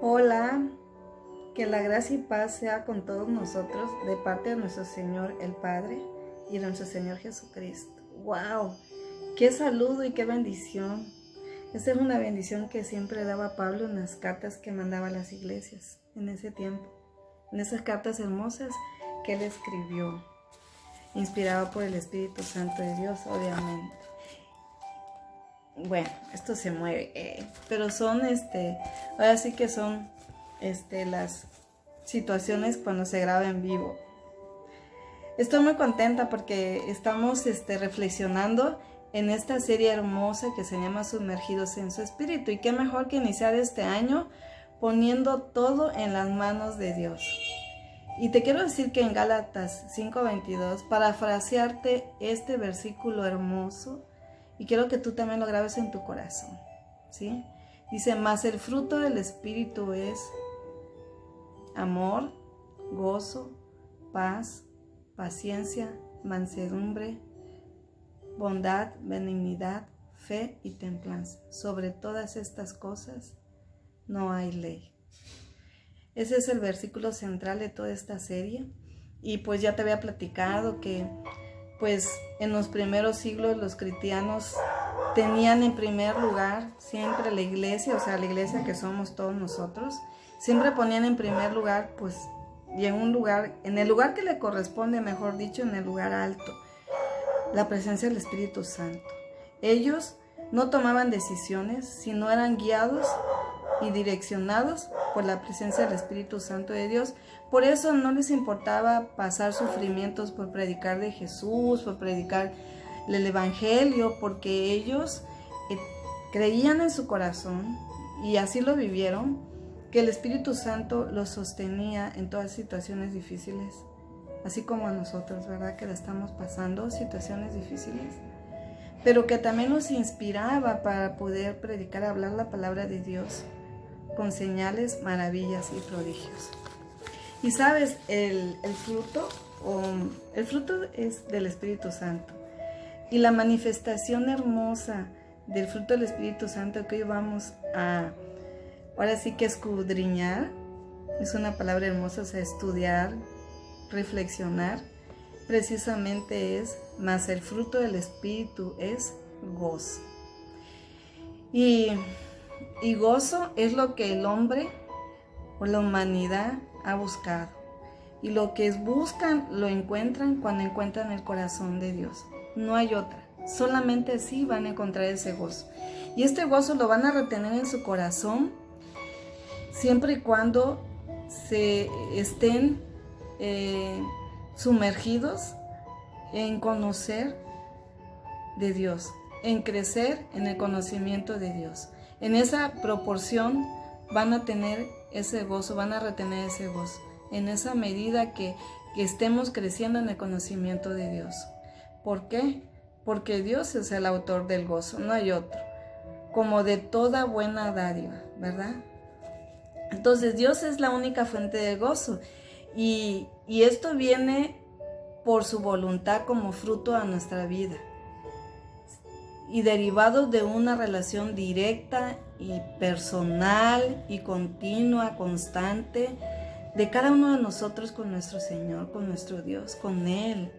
Hola, que la gracia y paz sea con todos nosotros de parte de nuestro Señor el Padre y de nuestro Señor Jesucristo. ¡Wow! ¡Qué saludo y qué bendición! Esta es una bendición que siempre daba Pablo en las cartas que mandaba a las iglesias en ese tiempo, en esas cartas hermosas que él escribió, inspirado por el Espíritu Santo de Dios, obviamente. Bueno, esto se mueve, pero son, ahora sí que son, las situaciones cuando se graba en vivo. Estoy muy contenta porque estamos, reflexionando en esta serie hermosa que se llama Sumergidos en su Espíritu. Y qué mejor que iniciar este año poniendo todo en las manos de Dios. Y te quiero decir que en Gálatas 5:22, parafrasearte este versículo hermoso, y quiero que tú también lo grabes en tu corazón, ¿sí? Dice, mas el fruto del Espíritu es amor, gozo, paz, paciencia, mansedumbre, bondad, benignidad, fe y templanza. Sobre todas estas cosas no hay ley. Ese es el versículo central de toda esta serie. Y pues ya te había platicado que pues en los primeros siglos los cristianos tenían en primer lugar siempre la iglesia, o sea, la iglesia que somos todos nosotros, siempre ponían en primer lugar, pues, y en el lugar que le corresponde, mejor dicho, en el lugar alto, la presencia del Espíritu Santo. Ellos no tomaban decisiones, sino eran guiados y direccionados por la presencia del Espíritu Santo de Dios. Por eso no les importaba pasar sufrimientos por predicar de Jesús, por predicar el Evangelio, porque ellos creían en su corazón, y así lo vivieron, que el Espíritu Santo los sostenía en todas situaciones difíciles, así como a nosotros, ¿verdad? Que la estamos pasando situaciones difíciles, pero que también nos inspiraba para poder predicar, hablar la palabra de Dios con señales, maravillas y prodigios. Y sabes, el fruto es del Espíritu Santo. Y la manifestación hermosa del fruto del Espíritu Santo que hoy vamos a, ahora sí que escudriñar, es una palabra hermosa, o sea, estudiar, reflexionar, precisamente es, mas el fruto del Espíritu es gozo. Y gozo es lo que el hombre o la humanidad ha buscado. Y lo que buscan, lo encuentran cuando encuentran el corazón de Dios. No hay otra. Solamente así van a encontrar ese gozo. Y este gozo lo van a retener en su corazón siempre y cuando se estén sumergidos en conocer de Dios, en crecer en el conocimiento de Dios. En esa proporción van a tener ese gozo, van a retener ese gozo, en esa medida que estemos creciendo en el conocimiento de Dios. ¿Por qué? Porque Dios es el autor del gozo, no hay otro, como de toda buena dádiva, ¿verdad? Entonces Dios es la única fuente de gozo, y esto viene por su voluntad como fruto a nuestra vida, y derivado de una relación directa y personal y continua, constante, de cada uno de nosotros con nuestro Señor, con nuestro Dios, con Él,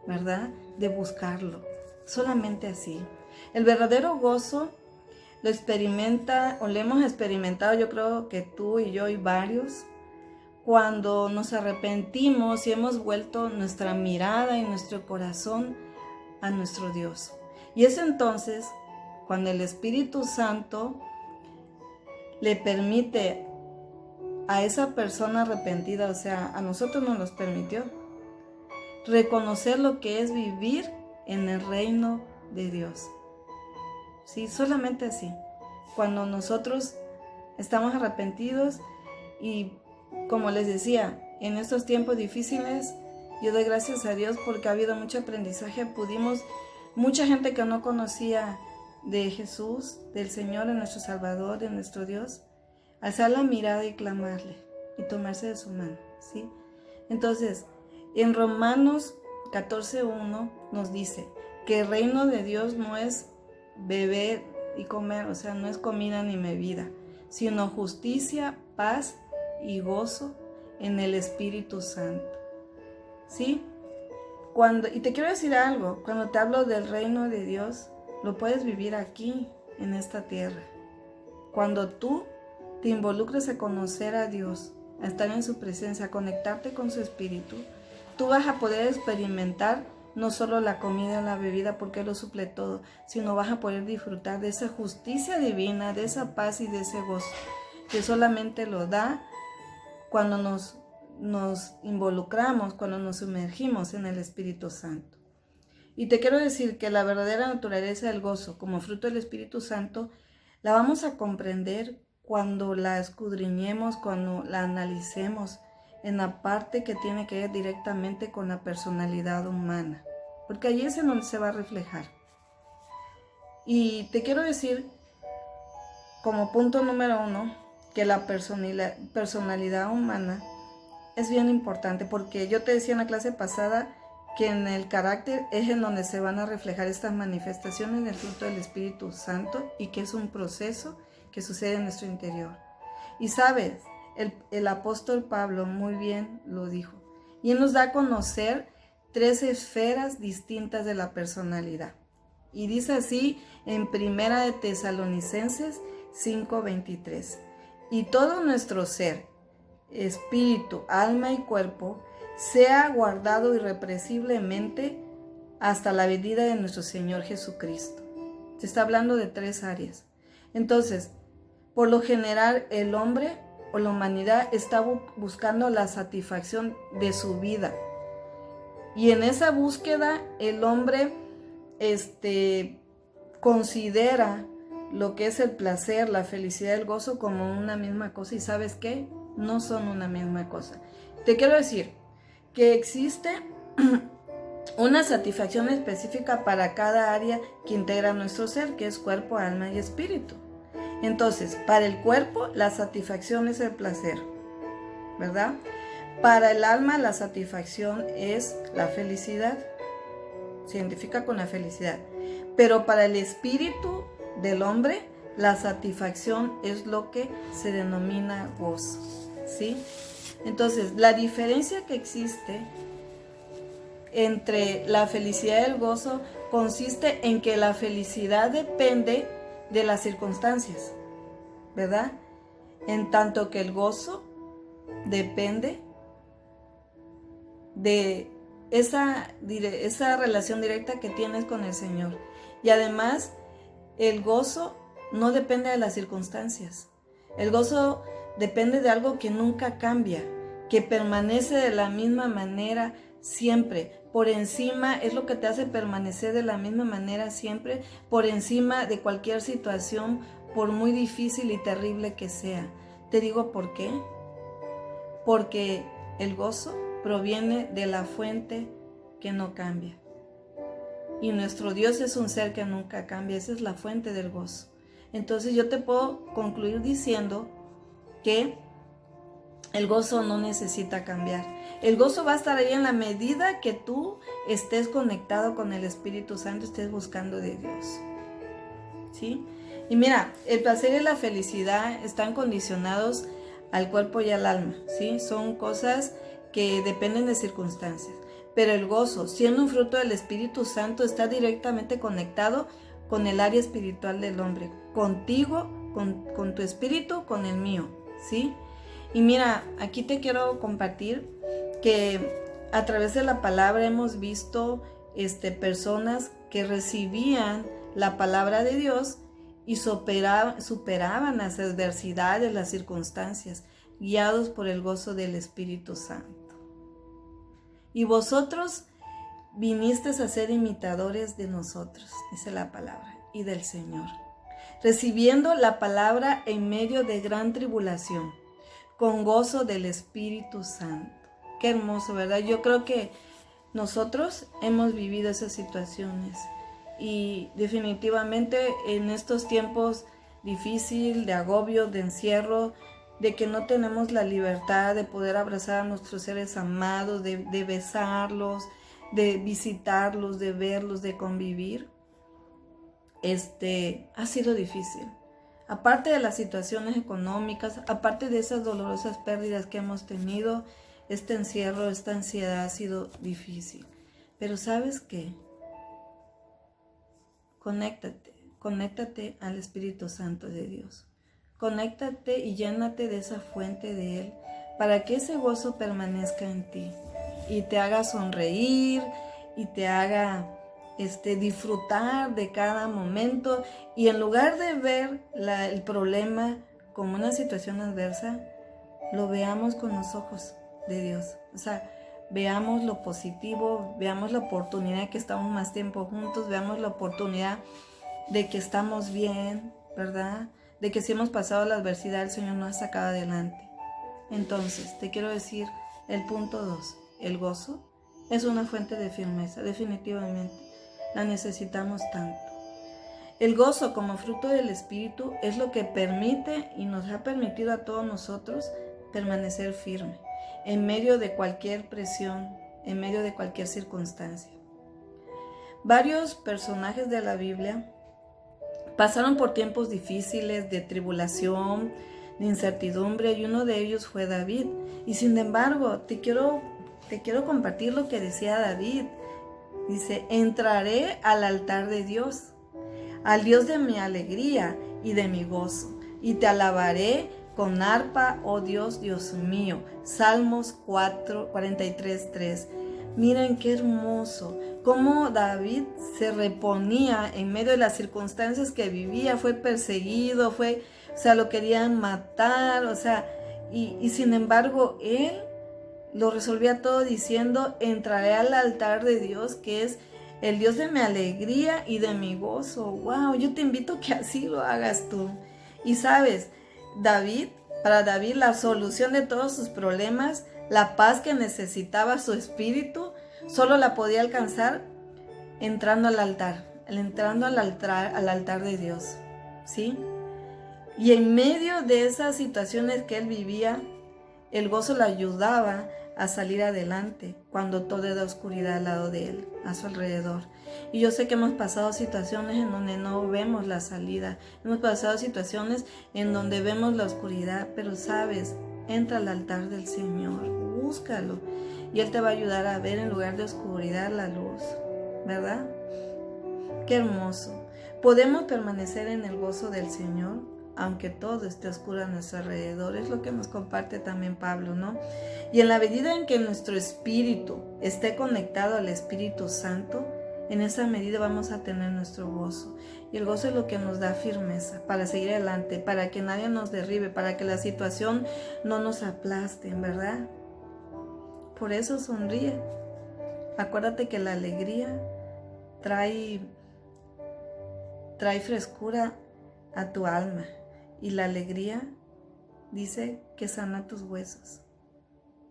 ¿verdad? De buscarlo, solamente así. El verdadero gozo lo experimenta, o lo hemos experimentado, yo creo que tú y yo y varios, cuando nos arrepentimos y hemos vuelto nuestra mirada y nuestro corazón a nuestro Dios. Y es entonces cuando el Espíritu Santo le permite a esa persona arrepentida, o sea, a nosotros nos los permitió, reconocer lo que es vivir en el reino de Dios. Sí, solamente así. Cuando nosotros estamos arrepentidos, y como les decía, en estos tiempos difíciles, yo doy gracias a Dios porque ha habido mucho aprendizaje. Mucha gente que no conocía de Jesús, del Señor, de nuestro Salvador, de nuestro Dios, alzar la mirada y clamarle y tomarse de su mano, ¿sí? Entonces, en Romanos 14:1 nos dice que el reino de Dios no es beber y comer, o sea, no es comida ni bebida, sino justicia, paz y gozo en el Espíritu Santo. ¿Sí? Y te quiero decir algo, cuando te hablo del reino de Dios, lo puedes vivir aquí, en esta tierra. Cuando tú te involucres a conocer a Dios, a estar en su presencia, a conectarte con su Espíritu, tú vas a poder experimentar no solo la comida y la bebida, porque Él lo suple todo, sino vas a poder disfrutar de esa justicia divina, de esa paz y de ese gozo, que solamente lo da cuando nos involucramos, cuando nos sumergimos en el Espíritu Santo. Y te quiero decir que la verdadera naturaleza del gozo, como fruto del Espíritu Santo, la vamos a comprender cuando la escudriñemos, cuando la analicemos en la parte que tiene que ver directamente con la personalidad humana, porque allí es en donde se va a reflejar. Y te quiero decir, como punto número 1, que la personalidad humana es bien importante, porque yo te decía en la clase pasada que en el carácter es en donde se van a reflejar estas manifestaciones del fruto del Espíritu Santo, y que es un proceso que sucede en nuestro interior. Y sabes, el apóstol Pablo muy bien lo dijo, y él nos da a conocer 3 esferas distintas de la personalidad. Y dice así en Primera de Tesalonicenses 5:23: y todo nuestro ser, espíritu, alma y cuerpo, sea guardado irrepresiblemente hasta la venida de nuestro Señor Jesucristo. Se está hablando de 3 áreas. Entonces, por lo general, el hombre o la humanidad está buscando la satisfacción de su vida. Y en esa búsqueda, el hombre considera lo que es el placer, la felicidad, el gozo como una misma cosa. ¿Y sabes qué? No son una misma cosa. Te quiero decir que existe una satisfacción específica para cada área que integra nuestro ser, que es cuerpo, alma y espíritu. Entonces, para el cuerpo, la satisfacción es el placer, ¿verdad? Para el alma, la satisfacción es la felicidad. Se identifica con la felicidad. Pero para el espíritu del hombre, la satisfacción es lo que se denomina gozo, ¿sí? Entonces, la diferencia que existe entre la felicidad y el gozo consiste en que la felicidad depende de las circunstancias, ¿verdad? En tanto que el gozo depende de esa relación directa que tienes con el Señor. Y además, el gozo no depende de las circunstancias. El gozo depende de algo que nunca cambia, que permanece de la misma manera siempre. Por encima, es lo que te hace permanecer de la misma manera siempre, por encima de cualquier situación, por muy difícil y terrible que sea. Te digo por qué. Porque el gozo proviene de la fuente que no cambia. Y nuestro Dios es un ser que nunca cambia. Esa es la fuente del gozo. Entonces yo te puedo concluir diciendo que el gozo no necesita cambiar. El gozo va a estar ahí en la medida que tú estés conectado con el Espíritu Santo, estés buscando de Dios, ¿sí? Y mira, el placer y la felicidad están condicionados al cuerpo y al alma, ¿sí? Son cosas que dependen de circunstancias. Pero el gozo, siendo un fruto del Espíritu Santo, está directamente conectado con el área espiritual del hombre, contigo, con tu espíritu, con el mío, ¿sí? Y mira, aquí te quiero compartir que a través de la palabra hemos visto personas que recibían la palabra de Dios y superaban las adversidades, las circunstancias, guiados por el gozo del Espíritu Santo. Y vosotros vinisteis a ser imitadores de nosotros, dice la palabra, y del Señor, recibiendo la palabra en medio de gran tribulación, con gozo del Espíritu Santo. Qué hermoso, ¿verdad? Yo creo que nosotros hemos vivido esas situaciones y definitivamente en estos tiempos difíciles, de agobio, de encierro, de que no tenemos la libertad de poder abrazar a nuestros seres amados, de besarlos, de visitarlos, de verlos, de convivir, ha sido difícil. Aparte de las situaciones económicas, aparte de esas dolorosas pérdidas que hemos tenido, este encierro, esta ansiedad ha sido difícil. Pero ¿sabes qué? Conéctate al Espíritu Santo de Dios. Conéctate y llénate de esa fuente de Él para que ese gozo permanezca en ti y te haga sonreír y te haga disfrutar de cada momento, y en lugar de ver el problema como una situación adversa, lo veamos con los ojos de Dios. O sea, veamos lo positivo, veamos la oportunidad que estamos más tiempo juntos, veamos la oportunidad de que estamos bien, ¿verdad? De que si hemos pasado la adversidad, el Señor nos ha sacado adelante. Entonces, te quiero decir, el punto 2, el gozo es una fuente de firmeza, definitivamente. La necesitamos tanto. El gozo como fruto del Espíritu es lo que permite y nos ha permitido a todos nosotros permanecer firme en medio de cualquier presión, en medio de cualquier circunstancia. Varios personajes de la Biblia pasaron por tiempos difíciles de tribulación, de incertidumbre, y uno de ellos fue David. Y sin embargo, te quiero compartir lo que decía David. Dice: entraré al altar de Dios, al Dios de mi alegría y de mi gozo, y te alabaré con arpa, oh Dios, Dios mío. Salmos 43:3. Miren qué hermoso, cómo David se reponía en medio de las circunstancias que vivía. Fue perseguido, lo querían matar, y sin embargo, él lo resolvía todo diciendo: entraré al altar de Dios, que es el Dios de mi alegría y de mi gozo. Wow, yo te invito a que así lo hagas tú. Y sabes, para David, la solución de todos sus problemas, la paz que necesitaba su espíritu, solo la podía alcanzar entrando al altar de Dios, ¿sí? Y en medio de esas situaciones que él vivía, el gozo le ayudaba a salir adelante cuando todo era oscuridad al lado de él, a su alrededor. Y yo sé que hemos pasado situaciones en donde no vemos la salida, hemos pasado situaciones en donde vemos la oscuridad, pero sabes, entra al altar del Señor, búscalo, y Él te va a ayudar a ver en lugar de oscuridad la luz, ¿verdad? Qué hermoso. Podemos permanecer en el gozo del Señor aunque todo esté oscuro a nuestro alrededor. Es lo que nos comparte también Pablo, ¿no? Y en la medida en que nuestro espíritu esté conectado al Espíritu Santo, en esa medida vamos a tener nuestro gozo. Y el gozo es lo que nos da firmeza para seguir adelante, para que nadie nos derribe, para que la situación no nos aplaste, ¿verdad? Por eso sonríe. Acuérdate que la alegría trae frescura a tu alma. Y la alegría dice que sana tus huesos,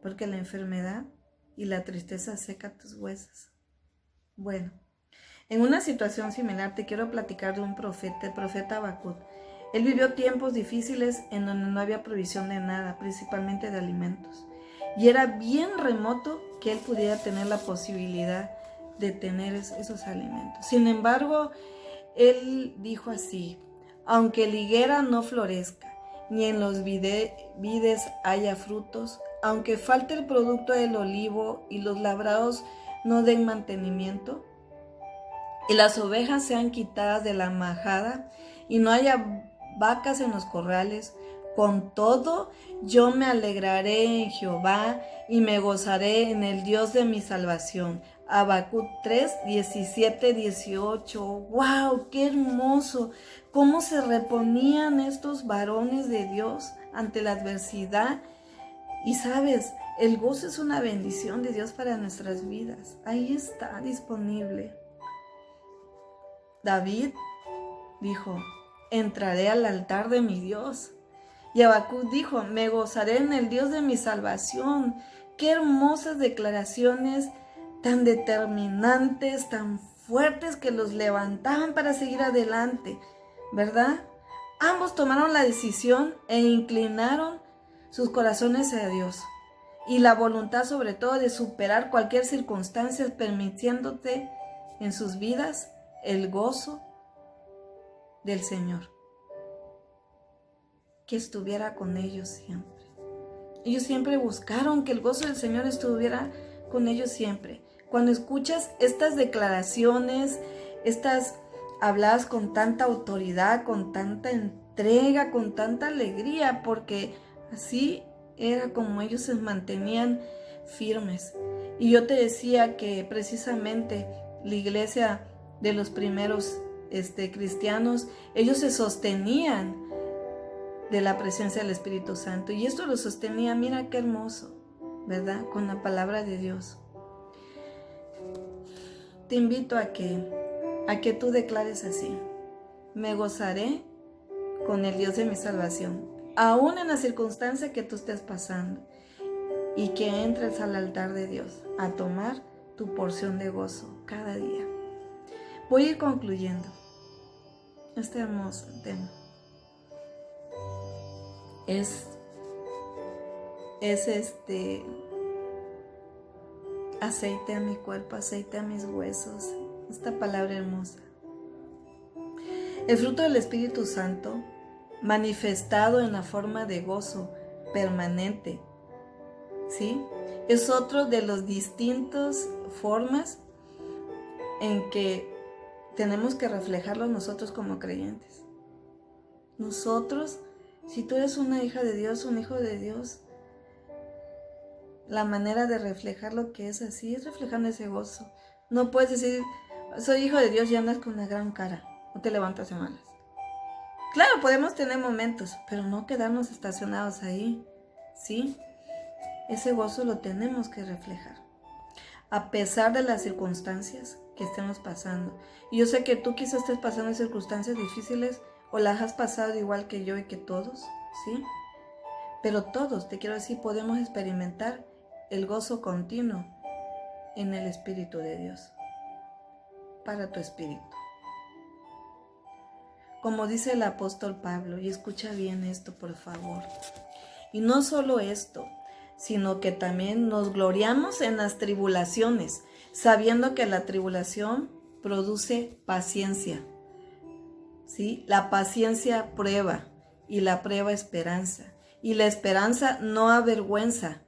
porque la enfermedad y la tristeza seca tus huesos. Bueno, en una situación similar te quiero platicar de un profeta, el profeta Habacuc. Él vivió tiempos difíciles en donde no había provisión de nada, principalmente de alimentos. Y era bien remoto que él pudiera tener la posibilidad de tener esos alimentos. Sin embargo, él dijo así: aunque la higuera no florezca, ni en los vides haya frutos, aunque falte el producto del olivo y los labrados no den mantenimiento, y las ovejas sean quitadas de la majada, y no haya vacas en los corrales, con todo yo me alegraré en Jehová y me gozaré en el Dios de mi salvación. Habacuc 3, 17, 18. ¡Wow! ¡Qué hermoso! Cómo se reponían estos varones de Dios ante la adversidad. Y sabes, el gozo es una bendición de Dios para nuestras vidas. Ahí está disponible. David dijo: entraré al altar de mi Dios. Y Habacuc dijo: me gozaré en el Dios de mi salvación. Qué hermosas declaraciones, tan determinantes, tan fuertes, que los levantaban para seguir adelante, ¿verdad? Ambos tomaron la decisión e inclinaron sus corazones a Dios, y la voluntad sobre todo de superar cualquier circunstancia, permitiéndote en sus vidas el gozo del Señor. que estuviera con ellos siempre. Ellos siempre buscaron que el gozo del Señor estuviera con ellos siempre. Cuando escuchas estas declaraciones, estas habladas con tanta autoridad, con tanta entrega, con tanta alegría, porque así era como ellos se mantenían firmes. Y yo te decía que precisamente la iglesia de los primeros cristianos, ellos se sostenían de la presencia del Espíritu Santo. Y esto lo sostenía, mira qué hermoso, ¿verdad? Con la palabra de Dios. Te invito a que tú declares así: me gozaré con el Dios de mi salvación, aún en la circunstancia que tú estés pasando, y que entres al altar de Dios a tomar tu porción de gozo cada día. Voy a ir concluyendo este hermoso tema. Es aceite a mi cuerpo, aceite a mis huesos. Esta palabra hermosa. El fruto del Espíritu Santo, manifestado en la forma de gozo permanente, ¿sí? Es otro de las distintas formas en que tenemos que reflejarlo nosotros como creyentes. Nosotros, si tú eres una hija de Dios, un hijo de Dios, la manera de reflejar lo que es así es reflejando ese gozo. No puedes decir, soy hijo de Dios y andas con una gran cara, o te levantas de malas. Claro, podemos tener momentos, pero no quedarnos estacionados ahí, ¿sí? Ese gozo lo tenemos que reflejar, a pesar de las circunstancias que estemos pasando. Y yo sé que tú quizás estés pasando circunstancias difíciles, o las has pasado igual que yo y que todos, ¿sí? Pero todos, te quiero decir, podemos experimentar el gozo continuo en el Espíritu de Dios, para tu espíritu. Como dice el apóstol Pablo, y escucha bien esto por favor, y no solo esto, sino que también nos gloriamos en las tribulaciones, sabiendo que la tribulación produce paciencia, ¿sí? La paciencia prueba, y la prueba esperanza, y la esperanza no avergüenza,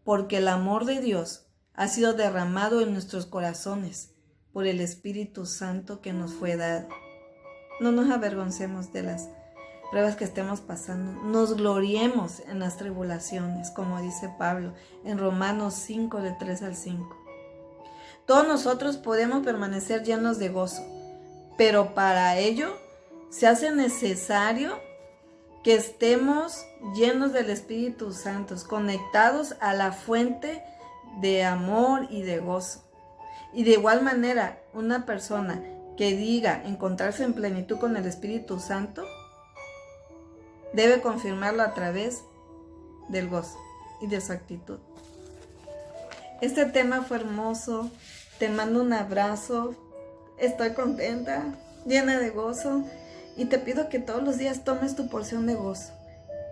porque el amor de Dios ha sido derramado en nuestros corazones por el Espíritu Santo que nos fue dado. No nos avergoncemos de las pruebas que estemos pasando. Nos gloriemos en las tribulaciones, como dice Pablo en Romanos 5, de 3 al 5. Todos nosotros podemos permanecer llenos de gozo, pero para ello se hace necesario que estemos llenos del Espíritu Santo, conectados a la fuente de amor y de gozo. Y de igual manera, una persona que diga encontrarse en plenitud con el Espíritu Santo, debe confirmarlo a través del gozo y de su actitud. Este tema fue hermoso, te mando un abrazo, estoy contenta, llena de gozo, y te pido que todos los días tomes tu porción de gozo,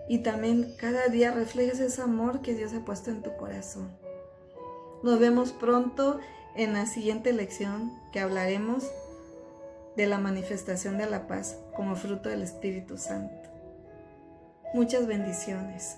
y también cada día reflejes ese amor que Dios ha puesto en tu corazón. Nos vemos pronto en la siguiente lección, que hablaremos de la manifestación de la paz como fruto del Espíritu Santo. Muchas bendiciones.